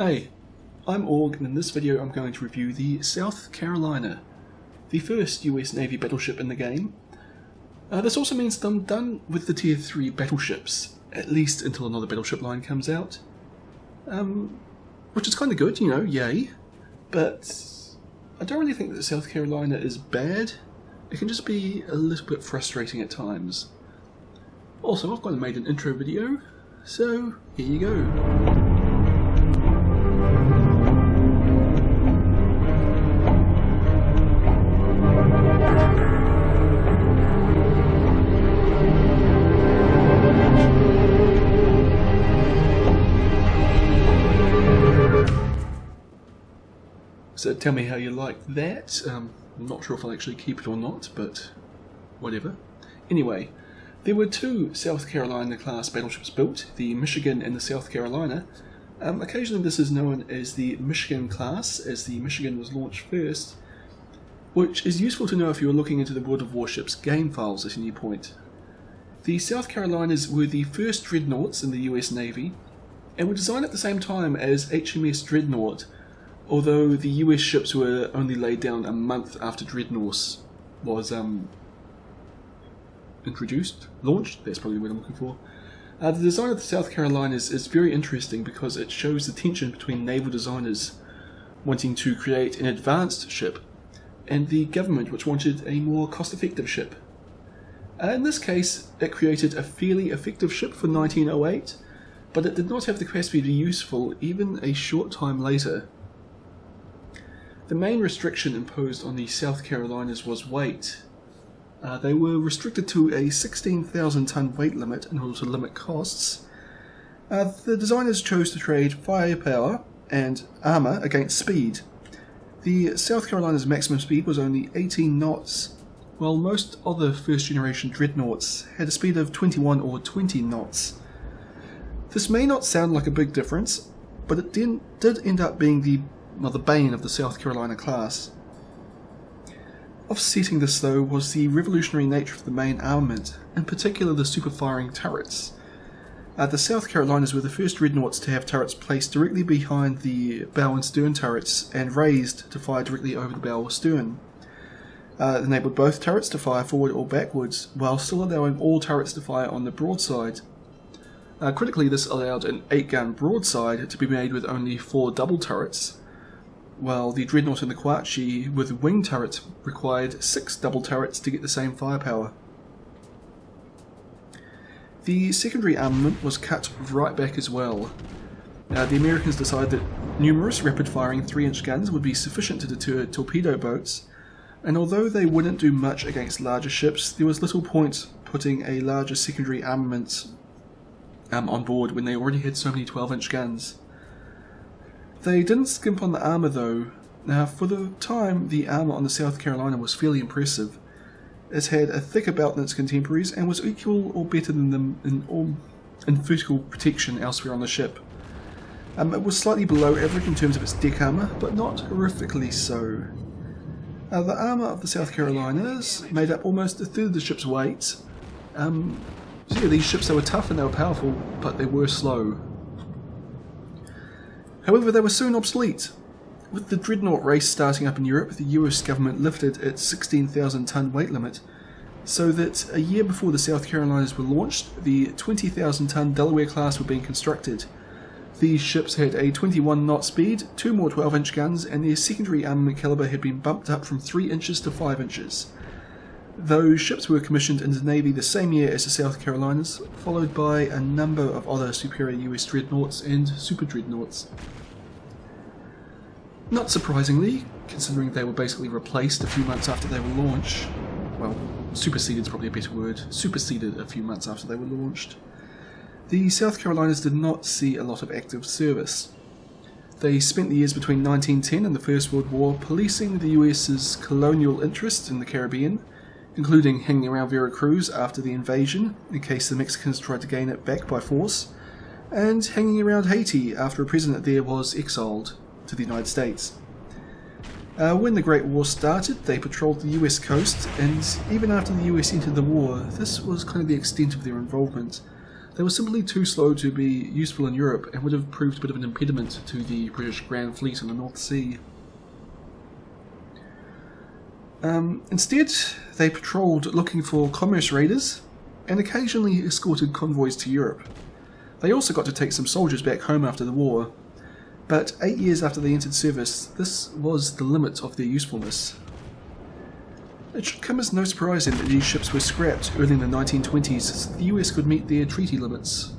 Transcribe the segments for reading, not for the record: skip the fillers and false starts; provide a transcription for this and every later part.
Hey, I'm Org, and in this video I'm going to review the South Carolina, the first US Navy battleship in the game. This also means that I'm done with the Tier 3 battleships, at least until another battleship line comes out. Which is kind of good, you know, yay. But I don't really think that South Carolina is bad. It can just be a little bit frustrating at times. Also, I've kind of made an intro video, so here you go. So tell me how you like that. I'm not sure if I'll actually keep it or not, but whatever. Anyway, there were two South Carolina class battleships built, the Michigan and the South Carolina. Occasionally this is known as the Michigan class, as the Michigan was launched first, which is useful to know if you're looking into the World of Warships game files at any point. The South Carolinas were the first dreadnoughts in the US Navy, and were designed at the same time as HMS Dreadnought, although the US ships were only laid down a month after Dreadnought was launched, that's probably what I'm looking for. The design of the South Carolinas is very interesting because it shows the tension between naval designers wanting to create an advanced ship and the government which wanted a more cost-effective ship. In this case, it created a fairly effective ship for 1908, but it did not have the capacity to be useful even a short time later. The main restriction imposed on the South Carolinas was weight. They were restricted to a 16,000 ton weight limit in order to limit costs. The designers chose to trade firepower and armour against speed. The South Carolina's maximum speed was only 18 knots, while most other first generation dreadnoughts had a speed of 21 or 20 knots. This may not sound like a big difference, but it did end up being the bane of the South Carolina class. Offsetting this though was the revolutionary nature of the main armament, in particular the super-firing turrets. The South Carolinas were the first dreadnoughts to have turrets placed directly behind the bow and stern turrets and raised to fire directly over the bow or stern. It enabled both turrets to fire forward or backwards, while still allowing all turrets to fire on the broadside. Critically, this allowed an 8-gun broadside to be made with only 4 double turrets, while the Dreadnought and the Kawatche with wing turrets required 6 double turrets to get the same firepower. The secondary armament was cut right back as well. The Americans decided that numerous rapid-firing 3-inch guns would be sufficient to deter torpedo boats, and although they wouldn't do much against larger ships, there was little point putting a larger secondary armament on board when they already had so many 12-inch guns. They didn't skimp on the armour though. Now, for the time, the armour on the South Carolina was fairly impressive. It had a thicker belt than its contemporaries and was equal or better than them in vertical protection elsewhere on the ship. It was slightly below average in terms of its deck armour, but not horrifically so. The armour of the South Carolinas made up almost a third of the ship's weight. So yeah, these ships, they were tough and they were powerful, but they were slow. However, they were soon obsolete. With the dreadnought race starting up in Europe, the US government lifted its 16,000 ton weight limit, so that a year before the South Carolinas were launched, the 20,000 ton Delaware class were being constructed. These ships had a 21 knot speed, 2 more 12-inch guns, and their secondary armament caliber had been bumped up from 3 inches to 5 inches. Those ships were commissioned into the Navy the same year as the South Carolinas, followed by a number of other superior US dreadnoughts and super dreadnoughts. Not surprisingly, considering they were basically replaced a few months after they were launched. Well, superseded is probably a better word. Superseded a few months after they were launched. The South Carolinas did not see a lot of active service. They spent the years between 1910 and the First World War policing the US's colonial interests in the Caribbean, including hanging around Veracruz after the invasion, in case the Mexicans tried to gain it back by force, and hanging around Haiti after a president there was exiled to the United States. When the Great War started, they patrolled the US coast, and even after the US entered the war, this was kind of the extent of their involvement. They were simply too slow to be useful in Europe and would have proved a bit of an impediment to the British Grand Fleet in the North Sea. Instead, they patrolled looking for commerce raiders and occasionally escorted convoys to Europe. They also got to take some soldiers back home after the war, but 8 years after they entered service, this was the limit of their usefulness. It should come as no surprise then that these ships were scrapped early in the 1920s so the US could meet their treaty limits.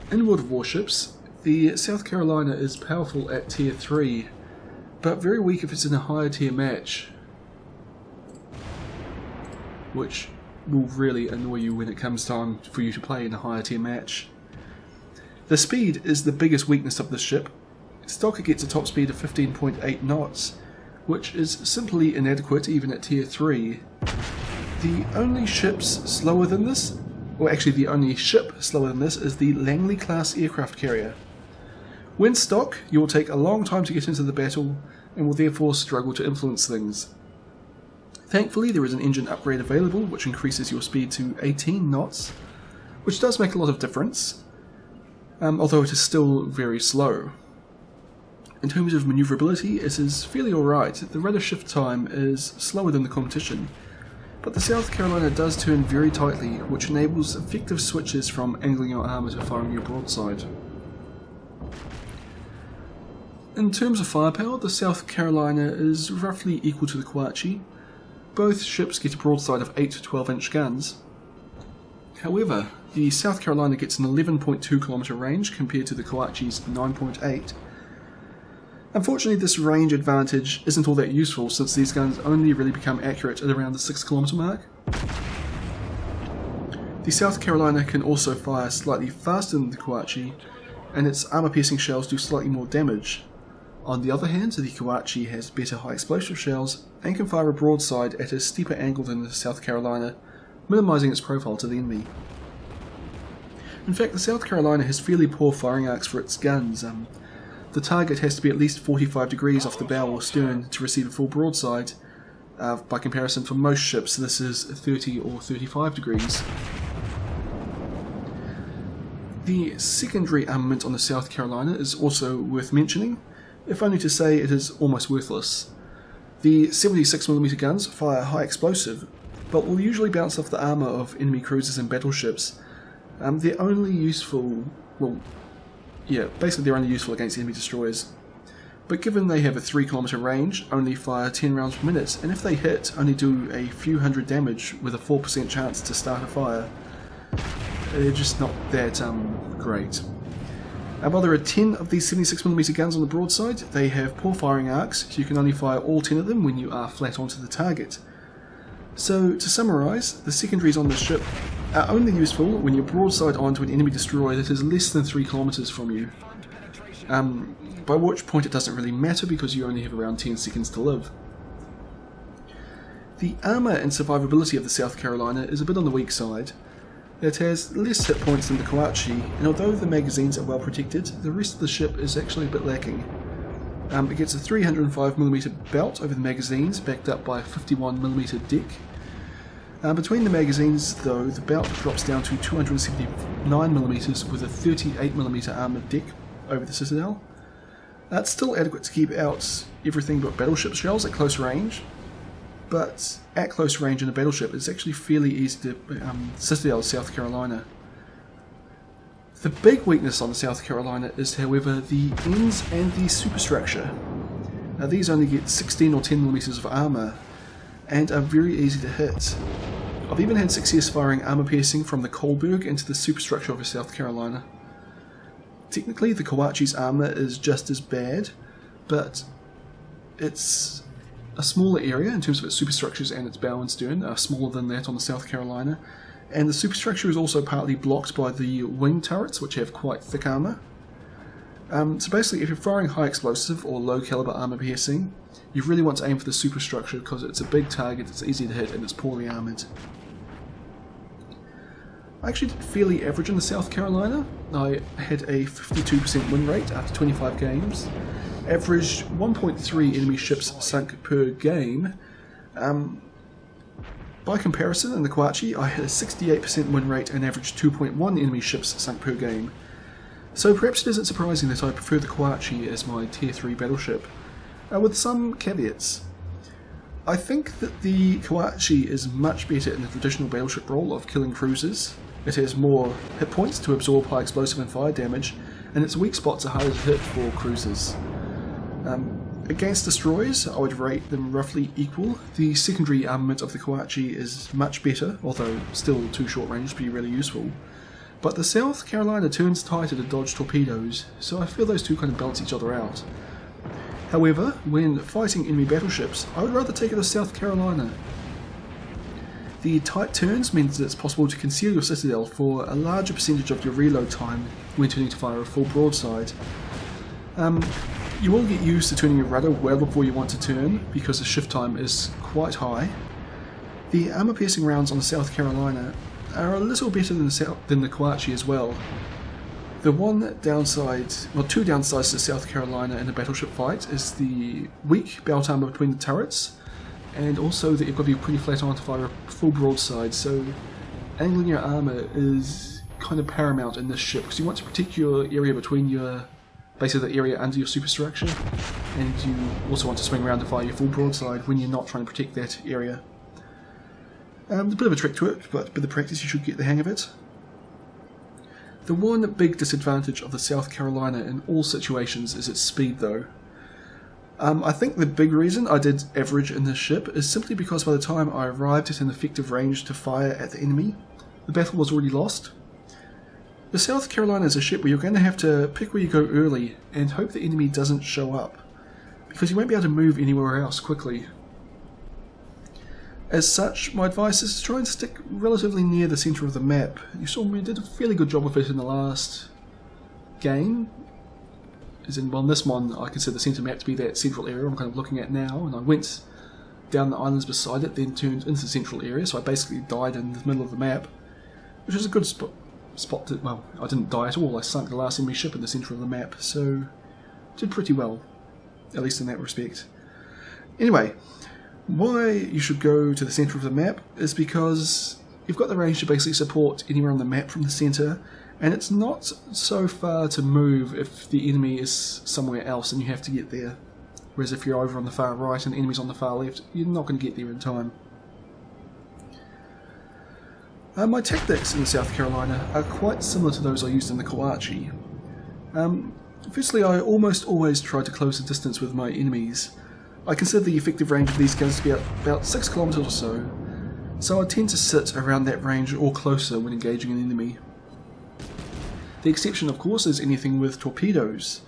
In the world of warships, the South Carolina is powerful at Tier 3, but very weak if it's in a higher tier match, which will really annoy you when it comes time for you to play in a higher tier match. The speed is the biggest weakness of this ship. Stocker gets a top speed of 15.8 knots, which is simply inadequate even at tier 3. The only ships slower than this, or actually the only ship slower than this, is the Langley class aircraft carrier. When stock, you will take a long time to get into the battle and will therefore struggle to influence things. Thankfully, there is an engine upgrade available which increases your speed to 18 knots, which does make a lot of difference, although it is still very slow. In terms of maneuverability, it is fairly alright. The rudder shift time is slower than the competition, but the South Carolina does turn very tightly, which enables effective switches from angling your armour to firing your broadside. In terms of firepower, the South Carolina is roughly equal to the Kawauchi. Both ships get a broadside of 8 to 12 inch guns. However, the South Carolina gets an 11.2 kilometer range compared to the Kawauchi's 9.8. Unfortunately, this range advantage isn't all that useful since these guns only really become accurate at around the 6 kilometer mark. The South Carolina can also fire slightly faster than the Kawauchi, and its armor-piercing shells do slightly more damage. On the other hand, the Kawauchi has better high explosive shells and can fire a broadside at a steeper angle than the South Carolina, minimising its profile to the enemy. In fact, the South Carolina has fairly poor firing arcs for its guns. The target has to be at least 45 degrees off the bow or stern to receive a full broadside. By comparison, for most ships this is 30 or 35 degrees. The secondary armament on the South Carolina is also worth mentioning, if only to say it is almost worthless. The 76mm guns fire high explosive, but will usually bounce off the armour of enemy cruisers and battleships. They're only useful, basically they're only useful against enemy destroyers. But given they have a 3 kilometer range, only fire 10 rounds per minute, and if they hit, only do a few hundred damage with a 4% chance to start a fire, they're just not that great. While there are 10 of these 76mm guns on the broadside, they have poor firing arcs, so you can only fire all 10 of them when you are flat onto the target. So, to summarise, the secondaries on this ship are only useful when you're broadside onto an enemy destroyer that is less than 3 kilometers from you. By which point it doesn't really matter because you only have around 10 seconds to live. The armour and survivability of the South Carolina is a bit on the weak side. It has less hit points than the Kawauchi, and although the magazines are well protected, the rest of the ship is actually a bit lacking. It gets a 305mm belt over the magazines, backed up by a 51mm deck. Between the magazines, though, the belt drops down to 279mm with a 38mm armoured deck over the citadel. It's still adequate to keep out everything but battleship shells at close range, but at close range in a battleship it's actually fairly easy to citadel South Carolina. The big weakness on the South Carolina is, however, the ends and the superstructure. Now, these only get 16 or 10mm of armour and are very easy to hit. I've even had success firing armour piercing from the Kolberg into the superstructure of a South Carolina. Technically the Kawauchi's armour is just as bad, but it's a smaller area in terms of its superstructures, and its bow and stern are smaller than that on the South Carolina, and the superstructure is also partly blocked by the wing turrets, which have quite thick armour. So basically, if you're firing high explosive or low caliber armour piercing, you really want to aim for the superstructure because it's a big target, it's easy to hit, and it's poorly armoured. I actually did fairly average in the South Carolina. I had a 52% win rate after 25 games, averaged 1.3 enemy ships sunk per game, By comparison, in the Kawaichi, I had a 68% win rate and averaged 2.1 enemy ships sunk per game. So perhaps it isn't surprising that I prefer the Kawaichi as my Tier 3 battleship, with some caveats. I think that the Kawaichi is much better in the traditional battleship role of killing cruisers. It has more hit points to absorb high explosive and fire damage, and its weak spots are harder to hit for cruisers. Against destroyers, I would rate them roughly equal. The secondary armament of the Kawaichi is much better, although still too short range to be really useful. But the South Carolina turns tighter to dodge torpedoes, so I feel those two kind of balance each other out. However, when fighting enemy battleships, I would rather take it as South Carolina. The tight turns means that it's possible to conceal your citadel for a larger percentage of your reload time when turning to fire a full broadside. You will get used to turning your rudder well before you want to turn, because the shift time is quite high. The armor-piercing rounds on the South Carolina are a little better than the Kawaichi as well. The one downside, well, two downsides to South Carolina in a battleship fight is the weak belt armor between the turrets, and also that you've got to be pretty flat on to fire a full broadside, so angling your armor is kind of paramount in this ship, because you want to protect your area between your, basically the area under your superstructure, and you also want to swing around to fire your full broadside when you're not trying to protect that area. There's a bit of a trick to it, but with the practice you should get the hang of it. The one big disadvantage of the South Carolina in all situations is its speed though. I think the big reason I did average in this ship is simply because by the time I arrived at an effective range to fire at the enemy, the battle was already lost. The South Carolina is a ship where you're going to have to pick where you go early and hope the enemy doesn't show up, because you won't be able to move anywhere else quickly. As such, my advice is to try and stick relatively near the centre of the map. You saw me did a fairly good job of it in the last game. As in, well, in this one I consider the centre map to be that central area I'm kind of looking at now, and I went down the islands beside it, then turned into the central area, so I basically died in the middle of the map, which is a good spot to, well, I didn't die at all, I sunk the last enemy ship in the centre of the map, so did pretty well, at least in that respect. Anyway, why you should go to the centre of the map is because you've got the range to basically support anywhere on the map from the centre, and it's not so far to move if the enemy is somewhere else and you have to get there. Whereas if you're over on the far right and the enemy's on the far left, you're not going to get there in time. My tactics in the South Carolina are quite similar to those I used in the Kawaichi. Firstly, I almost always try to close the distance with my enemies. I consider the effective range of these guns to be about 6 kilometers or so I tend to sit around that range or closer when engaging an enemy. The exception, of course, is anything with torpedoes.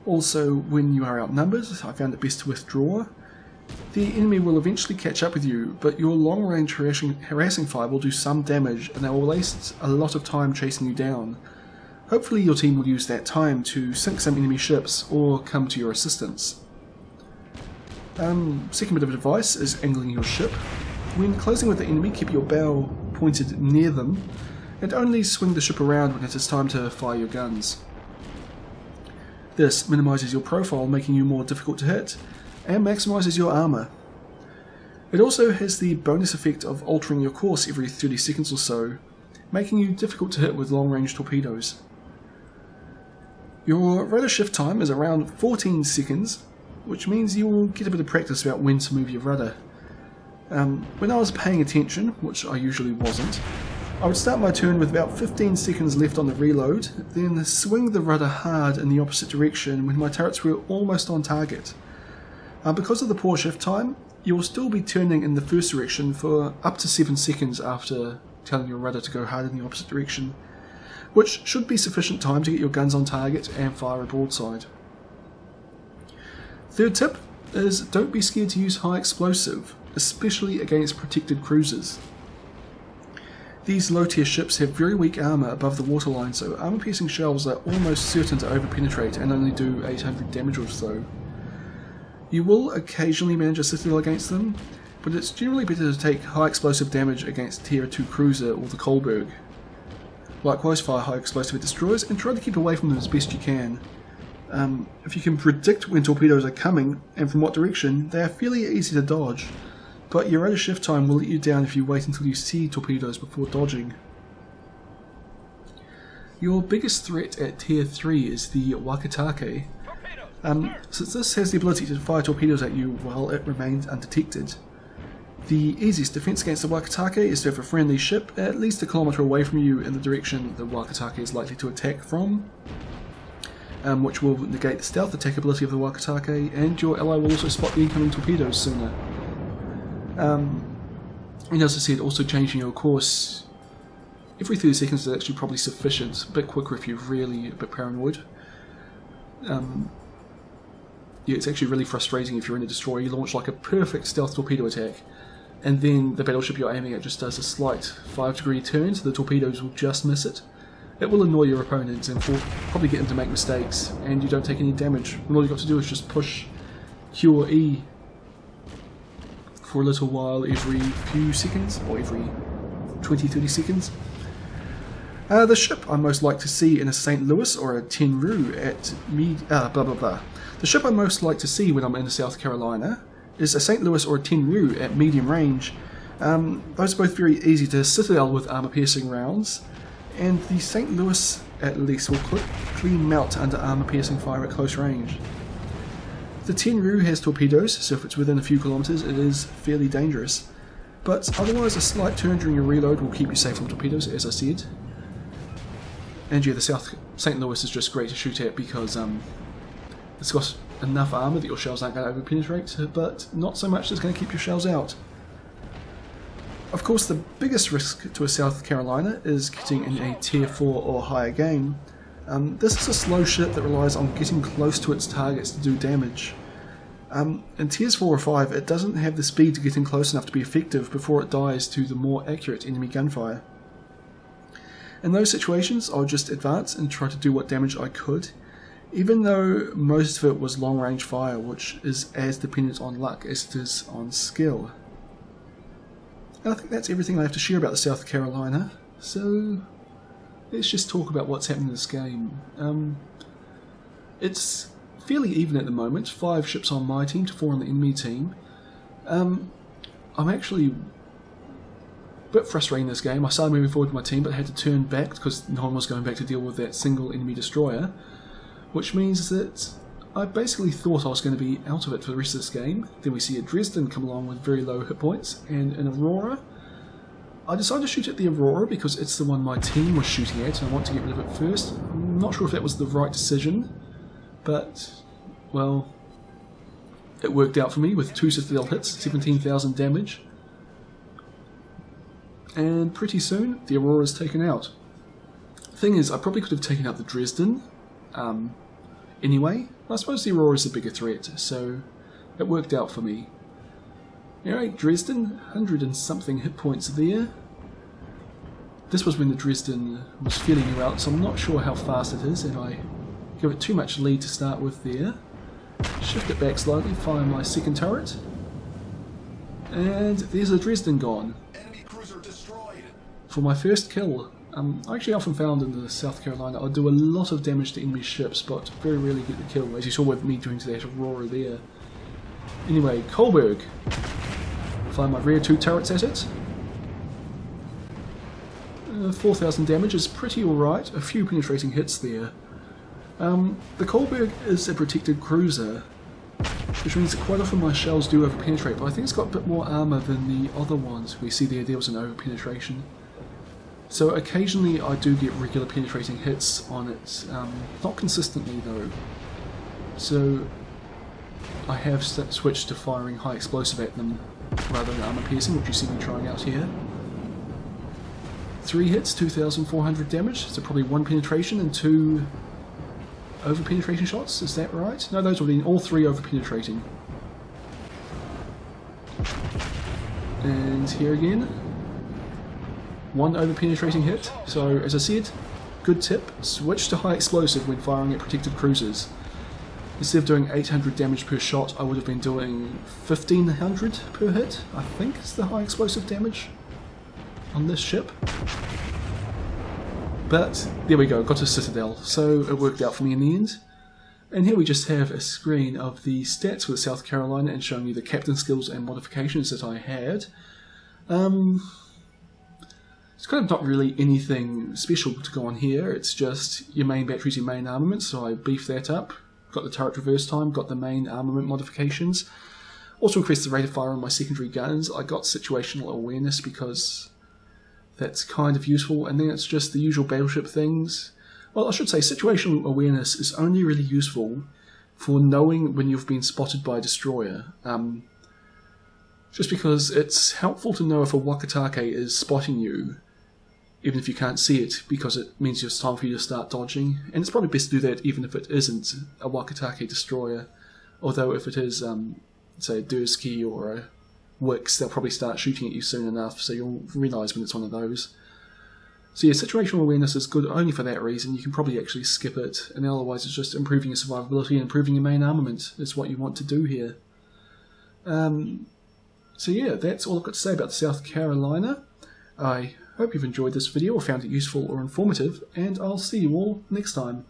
Also, when you are outnumbered, I found it best to withdraw. The enemy will eventually catch up with you, but your long-range harassing fire will do some damage, and they will waste a lot of time chasing you down. Hopefully your team will use that time to sink some enemy ships or come to your assistance. Second bit of advice is angling your ship. When closing with the enemy, keep your bow pointed near them, and only swing the ship around when it is time to fire your guns. This minimises your profile, making you more difficult to hit, and maximises your armour. It also has the bonus effect of altering your course every 30 seconds or so, making you difficult to hit with long-range torpedoes. Your rudder shift time is around 14 seconds, which means you will get a bit of practice about when to move your rudder. When I was paying attention, which I usually wasn't, I would start my turn with about 15 seconds left on the reload, then swing the rudder hard in the opposite direction when my turrets were almost on target. Because of the poor shift time, you will still be turning in the first direction for up to 7 seconds after telling your rudder to go hard in the opposite direction, which should be sufficient time to get your guns on target and fire a broadside. Third tip is don't be scared to use high explosive, especially against protected cruisers. These low-tier ships have very weak armour above the waterline, so armour-piercing shells are almost certain to over-penetrate and only do 800 damage or so. You will occasionally manage a citadel against them, but it's generally better to take high explosive damage against Tier 2 cruiser or the Kolberg. Likewise, fire high explosive at destroyers and try to keep away from them as best you can. If you can predict when torpedoes are coming and from what direction, they are fairly easy to dodge, but your rate of shift time will let you down if you wait until you see torpedoes before dodging. Your biggest threat at Tier 3 is the Wakatake. Since this has the ability to fire torpedoes at you while it remains undetected. The easiest defense against the Wakatake is to have a friendly ship at least a kilometer away from you in the direction the Wakatake is likely to attack from, which will negate the stealth attack ability of the Wakatake, and your ally will also spot the incoming torpedoes sooner. And as I said, also changing your course every 30 seconds is actually probably sufficient, a bit quicker if you're really a bit paranoid. Yeah, it's actually really frustrating if you're in a destroyer. You launch like a perfect stealth torpedo attack, and then the battleship you're aiming at just does a slight 5-degree turn, so the torpedoes will just miss it. It will annoy your opponents and probably get them to make mistakes, and you don't take any damage. And all you've got to do is just push Q or E for a little while every few seconds, or every 20-30 seconds. The ship I most like to see in a St. Louis or a Tenru at The ship I most like to see when I'm in South Carolina is a St. Louis or a Tenru at medium range. Those are both very easy to citadel with armor-piercing rounds, and the St. Louis at least will quickly melt under armor-piercing fire at close range. The Tenru has torpedoes, so if it's within a few kilometers it is fairly dangerous, but otherwise a slight turn during your reload will keep you safe from torpedoes, as I said. And yeah, the St. Louis is just great to shoot at because it's got enough armour that your shells aren't going to over-penetrate, but not so much that's going to keep your shells out. Of course, the biggest risk to a South Carolina is getting in a Tier 4 or higher game. This is a slow ship that relies on getting close to its targets to do damage. In Tiers 4 or 5, it doesn't have the speed to get in close enough to be effective before it dies to the more accurate enemy gunfire. In those situations, I'll just advance and try to do what damage I could, even though most of it was long-range fire, which is as dependent on luck as it is on skill. And I think that's everything I have to share about the South Carolina, so let's just talk about what's happening in this game. It's fairly even at the moment, 5 ships on my team to 4 on the enemy team. I'm actually a bit frustrating this game. I started moving forward with my team, but I had to turn back because no one was going back to deal with that single enemy destroyer, which means that I basically thought I was going to be out of it for the rest of this game. Then we see a Dresden come along with very low hit points, and an Aurora. I decided to shoot at the Aurora because it's the one my team was shooting at and I want to get rid of it first. I'm not sure if that was the right decision, but, well, it worked out for me with 2 Citadel hits, 17,000 damage. And pretty soon, the Aurora's taken out. The thing is, I probably could have taken out the Dresden anyway. I suppose the Aurora is a bigger threat, so it worked out for me. Alright, Dresden, 100 and something hit points there. This was when the Dresden was feeling you out, so I'm not sure how fast it is, and I give it too much lead to start with there. Shift it back slightly, fire my second turret. And there's a Dresden gone. For my first kill. I actually often found in the South Carolina I do a lot of damage to enemy ships, but very rarely get the kill, as you saw with me doing to that Aurora there. Anyway, Kohlberg. Fire my rear 2 turrets at it. 4,000 damage is pretty alright, a few penetrating hits there. The Kohlberg is a protected cruiser, which means that quite often my shells do over-penetrate, but I think it's got a bit more armour than the other ones. We see there was an over-penetration. So occasionally I do get regular penetrating hits on it, not consistently though. So I have switched to firing high explosive at them rather than armor piercing, which you see me trying out here. 3 hits, 2,400 damage, so probably 1 penetration and 2 over penetration shots, is that right? No, those would be all 3 over penetrating. And here again. 1 over penetrating hit, so as I said, good tip, switch to high explosive when firing at protected cruisers. Instead of doing 800 damage per shot, I would have been doing 1,500 per hit, I think is the high explosive damage on this ship. But there we go, got a Citadel, so it worked out for me in the end. And here we just have a screen of the stats for the South Carolina and showing you the captain skills and modifications that I had. It's kind of not really anything special to go on here. It's just your main batteries, your main armament, so I beefed that up. Got the turret reverse time, got the main armament modifications. Also increased the rate of fire on my secondary guns. I got situational awareness because that's kind of useful, and then it's just the usual battleship things. Well, I should say situational awareness is only really useful for knowing when you've been spotted by a destroyer. Just because it's helpful to know if a Wakatake is spotting you, even if you can't see it, because it means it's time for you to start dodging. And it's probably best to do that even if it isn't a Wakatake destroyer. Although if it is, say, a Dursky or a Wix, they'll probably start shooting at you soon enough, so you'll realise when it's one of those. So yeah, situational awareness is good only for that reason. You can probably actually skip it, and otherwise it's just improving your survivability and improving your main armament is what you want to do here. So yeah, that's all I've got to say about South Carolina. I hope you've enjoyed this video or found it useful or informative, and I'll see you all next time.